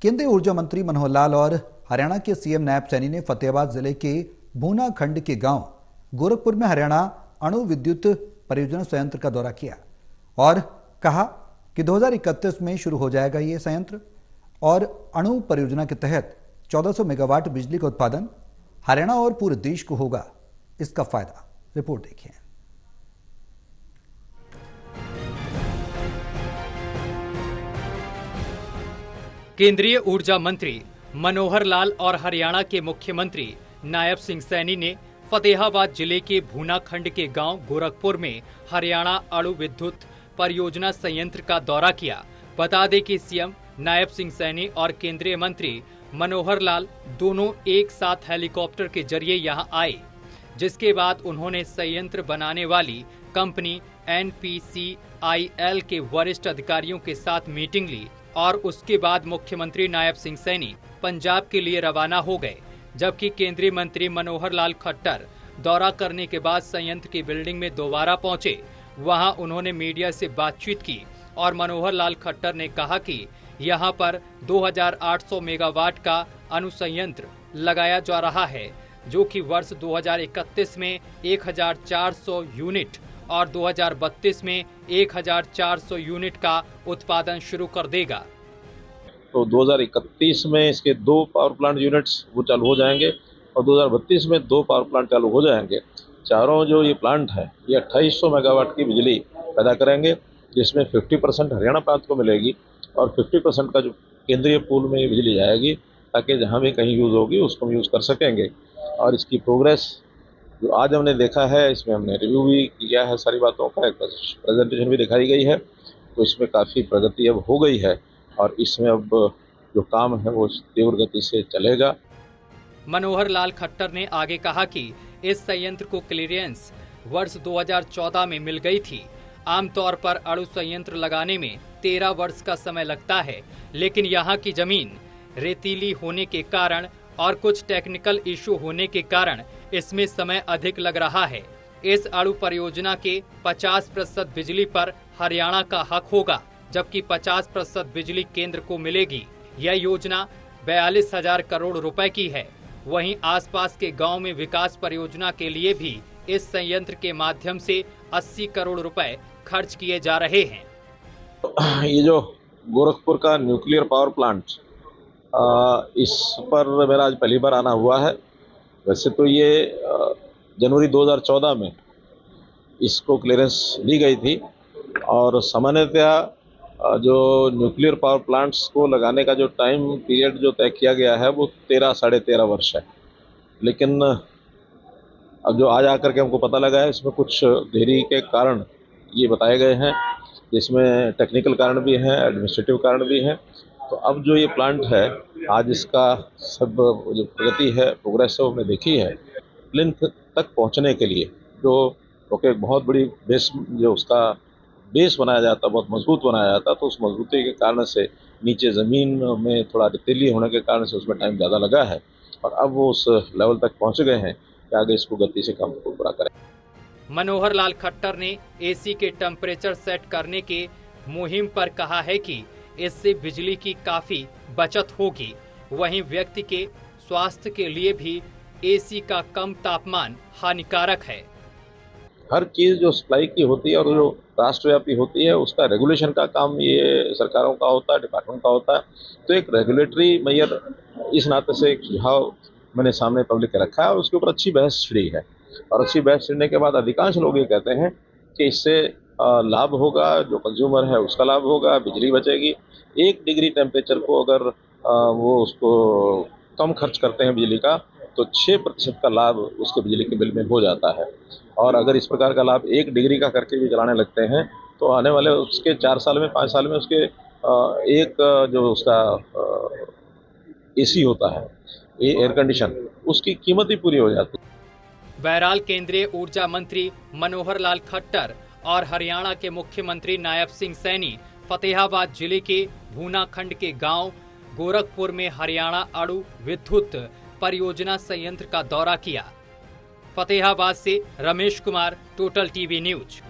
केंद्रीय ऊर्जा मंत्री मनोहर लाल और हरियाणा के सीएम नायब सैनी ने फतेहाबाद जिले के भूना खंड के गांव गोरखपुर में हरियाणा अणु विद्युत परियोजना संयंत्र का दौरा किया और कहा कि 2031 में शुरू हो जाएगा ये संयंत्र और अणु परियोजना के तहत 1400 मेगावाट बिजली का उत्पादन हरियाणा और पूरे देश को होगा इसका फायदा। रिपोर्ट देखिए। केंद्रीय ऊर्जा मंत्री मनोहर लाल और हरियाणा के मुख्यमंत्री नायब सिंह सैनी ने फतेहाबाद जिले के भूना खंड के गांव गोरखपुर में हरियाणा अणु विद्युत परियोजना संयंत्र का दौरा किया। बता दें कि सीएम नायब सिंह सैनी और केंद्रीय मंत्री मनोहर लाल दोनों एक साथ हेलीकॉप्टर के जरिए यहां आए, जिसके बाद उन्होंने संयंत्र बनाने वाली कंपनी NPCIL के वरिष्ठ अधिकारियों के साथ मीटिंग ली और उसके बाद मुख्यमंत्री नायब सिंह सैनी पंजाब के लिए रवाना हो गए, जबकि केंद्रीय मंत्री मनोहर लाल खट्टर दौरा करने के बाद संयंत्र की बिल्डिंग में दोबारा पहुंचे। वहां उन्होंने मीडिया से बातचीत की और मनोहर लाल खट्टर ने कहा कि यहां पर 2800 मेगावाट का अणु संयंत्र लगाया जा रहा है, जो कि वर्ष 2031 में 1400 यूनिट और 2032 में 1400 यूनिट का उत्पादन शुरू कर देगा। तो 2031 में इसके 2 पावर प्लांट यूनिट्स वो चालू हो जाएंगे और 2032 में 2 पावर प्लांट चालू हो जाएंगे। चारों जो ये प्लांट है ये 2800 मेगावाट की बिजली पैदा करेंगे, जिसमें 50% हरियाणा प्रांत को मिलेगी और 50% का जो केंद्रीय पूल में बिजली जाएगी, ताकि जहाँ भी कहीं यूज़ होगी उसको हम यूज़ कर सकेंगे। और इसकी प्रोग्रेस जो आज हमने देखा है, इसमें हमने रिव्यू भी किया है, सारी बातों का एक प्रेजेंटेशन भी दिखाई गई है, तो इसमें काफ़ी प्रगति अब हो गई है और इसमें अब जो काम है वो तीव्र गति से चलेगा। मनोहर लाल खट्टर ने आगे कहा कि इस संयंत्र को क्लीयरेंस वर्ष 2014 में मिल गई थी। आमतौर पर अणु संयंत्र लगाने में 13 वर्ष का समय लगता है, लेकिन यहाँ की जमीन रेतीली होने के कारण और कुछ टेक्निकल इशू होने के कारण इसमें समय अधिक लग रहा है। इस अणु परियोजना के 50% बिजली पर हरियाणा का हक होगा, जबकि 50% बिजली केंद्र को मिलेगी। यह योजना 42,000 करोड़ रुपए की है। वहीं आसपास के गांव में विकास परियोजना के लिए भी इस संयंत्र के माध्यम से 80 करोड़ रुपए खर्च किए जा रहे हैं। ये जो गोरखपुर का न्यूक्लियर पावर प्लांट, इस पर मेरा आज पहली बार आना हुआ है। वैसे तो ये जनवरी 2014 में इसको क्लियरेंस दी गई थी और सामान्यतः जो न्यूक्लियर पावर प्लांट्स को लगाने का जो टाइम पीरियड जो तय किया गया है वो 13 साढ़े 13 वर्ष है। लेकिन अब जो आज आकर के हमको पता लगा है, इसमें कुछ देरी के कारण ये बताए गए हैं, जिसमें टेक्निकल कारण भी हैं, एडमिनिस्ट्रेटिव कारण भी हैं। तो अब जो ये प्लांट है, आज इसका सब जो प्रगति है, प्रोग्रेस है, वो हमने देखी है। प्लिंथ तक पहुंचने के लिए जो एक बहुत बड़ी बेस, जो उसका बेस बनाया जाता, बहुत मजबूत बनाया जाता, तो उस मजबूती के कारण से नीचे ज़मीन में थोड़ा रेतीली होने के कारण से उसमें टाइम ज़्यादा लगा है और अब वो उस लेवल तक पहुंच गए हैं कि आगे इसको गति से काम को पूरा करें। मनोहर लाल खट्टर ने एसी के टेम्परेचर सेट करने के मुहिम पर कहा है कि इससे बिजली की काफी बचत होगी। वहीं व्यक्ति के स्वास्थ्य के लिए भी एसी का कम तापमान हानिकारक है। हर चीज़ जो सप्लाई की होती है और जो राष्ट्रव्यापी होती है, उसका रेगुलेशन का काम ये सरकारों का होता है, डिपार्टमेंट का होता है। तो एक रेगुलेटरी मेजर इस नाते से एक सुझाव मैंने सामने पब्लिक के रखा है और उसके ऊपर अच्छी बहस छिड़ी है। और अच्छी बहस छिड़ने के बाद अधिकांश लोग ये कहते हैं कि इससे लाभ होगा, जो कंज्यूमर है उसका लाभ होगा, बिजली बचेगी। 1 डिग्री टेम्परेचर को अगर वो उसको कम खर्च करते हैं बिजली का, तो 6% का लाभ उसके बिजली के बिल में हो जाता है। और अगर इस प्रकार का लाभ 1 डिग्री का करके भी चलाने लगते हैं, तो आने वाले उसके 4 साल में, 5 साल में उसके एक जो उसका एसी होता है, एयर कंडीशन, उसकी कीमत ही पूरी हो जाती है। बहरहाल केंद्रीय ऊर्जा मंत्री मनोहर लाल खट्टर और हरियाणा के मुख्यमंत्री नायब सिंह सैनी फतेहाबाद जिले के भूना खंड के गांव गोरखपुर में हरियाणा अणु विद्युत परियोजना संयंत्र का दौरा किया। फतेहाबाद से Ramesh Kumar, total TV news.